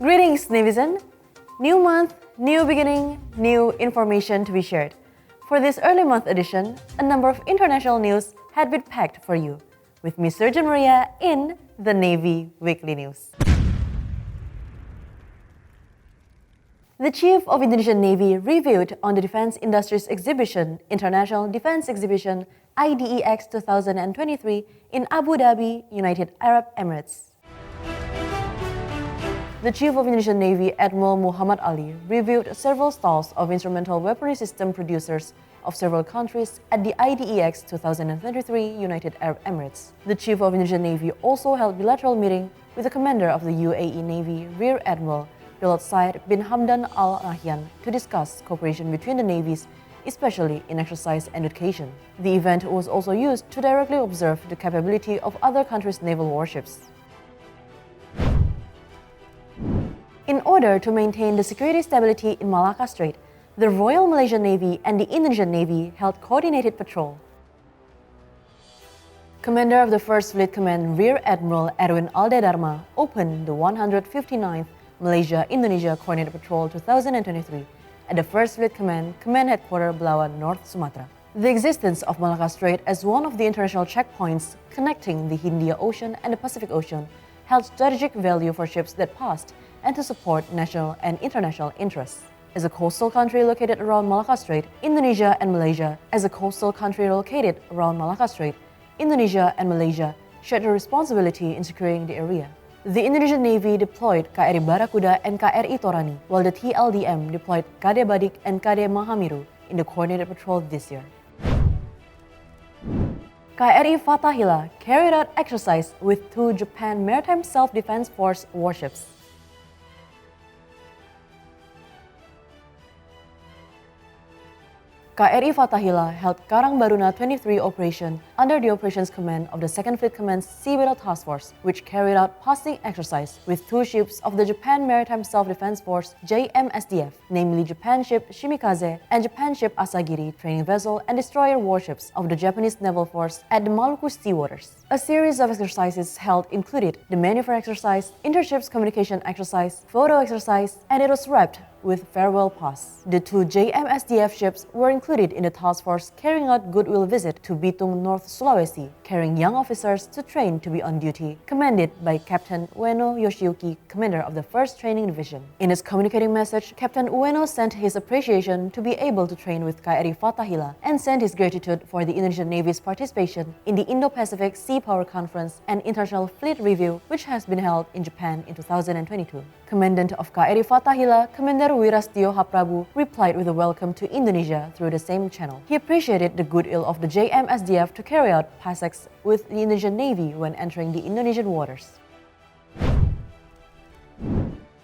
Greetings, Navizen! New month, new beginning, new information to be shared. For this early month edition, a number of international news had been packed for you. With me, Surgeon Maria, in the Navy Weekly News. The Chief of Indonesian Navy reviewed on the Defense Industries Exhibition, International Defense Exhibition IDEX 2023 in Abu Dhabi, United Arab Emirates. The Chief of Indonesian Navy, Admiral Muhammad Ali, reviewed several stalls of instrumental weaponry system producers of several countries at the IDEX 2023 United Arab Emirates. The Chief of Indonesian Navy also held bilateral meeting with the commander of the UAE Navy, Rear Admiral LAUT Said bin Hamdan Al Nahyan, to discuss cooperation between the navies, especially in exercise and education. The event was also used to directly observe the capability of other countries' naval warships. In order to maintain the security stability in Malacca Strait, the Royal Malaysian Navy and the Indonesian Navy held coordinated patrol. Commander of the First Fleet Command, Rear Admiral Erwin Aldedarma, opened the 159th Malaysia-Indonesia Coordinated Patrol 2023 at the First Fleet Command, Command Headquarters Belawan, North Sumatra. The existence of Malacca Strait as one of the international checkpoints connecting the Hindia Ocean and the Pacific Ocean held strategic value for ships that passed and to support national and international interests. As a coastal country located around Malacca Strait, Indonesia and Malaysia shared the responsibility in securing the area. The Indonesian Navy deployed KRI Barakuda and KRI Torani, while the TLDM deployed KD Badik and KD Mahamiru in the coordinated patrol this year. KRI Fathahillah carried out exercise with 2 Japan Maritime Self-Defense Force warships. KRI Fathahillah held Karang Baruna 23 operation under the operations command of the 2nd Fleet Command's Sea Battle Task Force, which carried out passing exercise with 2 ships of the Japan Maritime Self-Defense Force JMSDF, namely Japan ship Shimikaze and Japan ship Asagiri, training vessel and destroyer warships of the Japanese Naval Force at the Maluku Sea waters. A series of exercises held included the maneuver exercise, interships communication exercise, photo exercise, and it was wrapped with farewell pass. The 2 JMSDF ships were included in the task force carrying out goodwill visit to Bitung, North Sulawesi, carrying young officers to train to be on duty, commanded by Captain Ueno Yoshiyuki, commander of the 1st Training Division. In his communicating message, Captain Ueno sent his appreciation to be able to train with KRI Fathahillah and sent his gratitude for the Indonesian Navy's participation in the Indo-Pacific Sea Power Conference and International Fleet Review, which has been held in Japan in 2022. Commandant of KRI Fathahillah, Commander Wirastio Haprabu, replied with a welcome to Indonesia through the same channel. He appreciated the goodwill of the JMSDF to carry out PASEX with the Indonesian Navy when entering the Indonesian waters.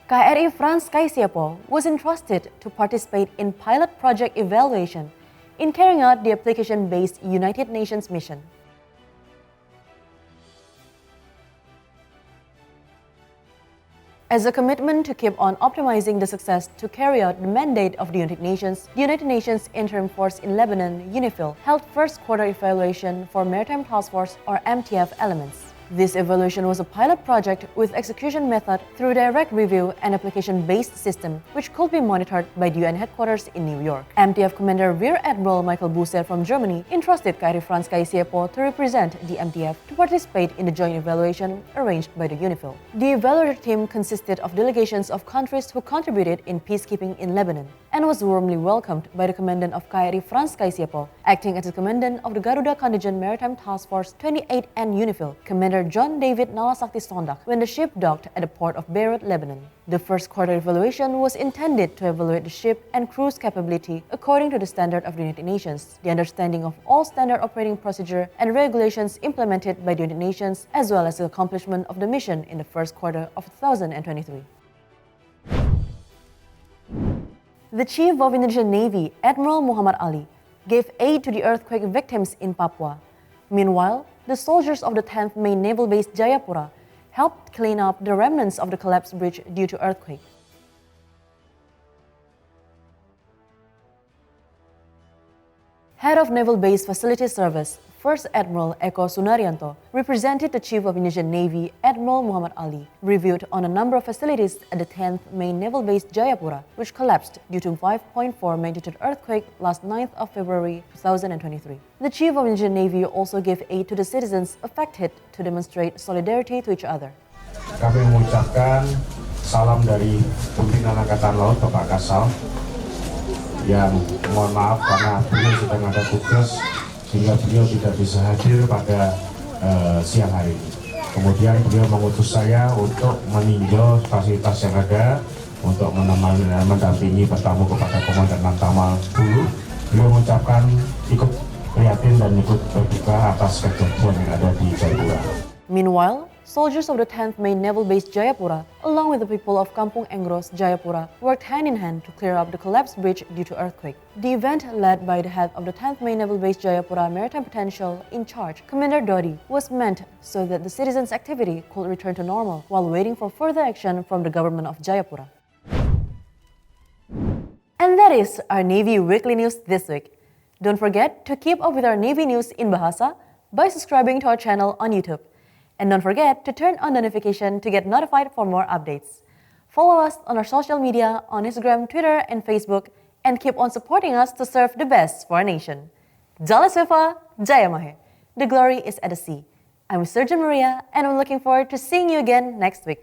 Kri Frans Kaisiepo was entrusted to participate in pilot project evaluation in carrying out the application-based United Nations mission. As a commitment to keep on optimizing the success to carry out the mandate of the United Nations Interim Force in Lebanon, UNIFIL, held first quarter evaluation for Maritime Task Force or MTF elements. This evaluation was a pilot project with execution method through direct review and application-based system, which could be monitored by the UN headquarters in New York. MTF Commander Rear Admiral Michael Busser from Germany entrusted Kri Frans Kaisiepo to represent the MTF to participate in the joint evaluation arranged by the UNIFIL. The evaluator team consisted of delegations of countries who contributed in peacekeeping in Lebanon and was warmly welcomed by the commandant of Kri Frans Kaisiepo, acting as the commandant of the Garuda Contingent Maritime Task Force 28 and UNIFIL, Commander John David Nalasakti Sondak, when the ship docked at the port of Beirut, Lebanon. The first quarter evaluation was intended to evaluate the ship and crew's capability according to the standard of the United Nations, the understanding of all standard operating procedure and regulations implemented by the United Nations, as well as the accomplishment of the mission in the first quarter of 2023. The Chief of Indonesian Navy, Admiral Muhammad Ali, gave aid to the earthquake victims in Papua. Meanwhile, the soldiers of the 10th Main Naval Base Jayapura helped clean up the remnants of the collapsed bridge due to earthquake. Head of Naval Base Facilities Service, First Admiral Eko Sunaryanto, represented the Chief of Indonesian Navy, Admiral Muhammad Ali, reviewed on a number of facilities at the 10th Main Naval Base Jayapura, which collapsed due to 5.4 magnitude earthquake last 9th of February 2023. The Chief of Indonesian Navy also gave aid to the citizens affected to demonstrate solidarity to each other. Kami mengucapkan salam dari pimpinan Angkatan Laut Bapak Kasal yang mohon maaf karena beliau sedang ada tugas sehingga beliau tidak bisa hadir pada siang hari ini. Kemudian beliau mengutus saya untuk meninjau fasilitas yang ada untuk menemani dan mendampingi bertamu kepada Komandan Lantamal dulu. Beliau mengucapkan ikut prihatin dan ikut berduka atas kejadian yang ada di Jayapura. Meanwhile, soldiers of the 10th Main Naval Base Jayapura, along with the people of Kampung Engros, Jayapura, worked hand in hand to clear up the collapsed bridge due to earthquake. The event, led by the head of the 10th Main Naval Base Jayapura Maritime Potential in charge, Commander Dodi, was meant so that the citizens' activity could return to normal while waiting for further action from the government of Jayapura. And that is our Navy Weekly News this week. Don't forget to keep up with our Navy news in Bahasa by subscribing to our channel on YouTube. And don't forget to turn on the notification to get notified for more updates. Follow us on our social media on Instagram, Twitter, and Facebook, and keep on supporting us to serve the best for our nation. Jalesvevajayamahe. The glory is at the sea. I'm Surgeon Maria, and I'm looking forward to seeing you again next week.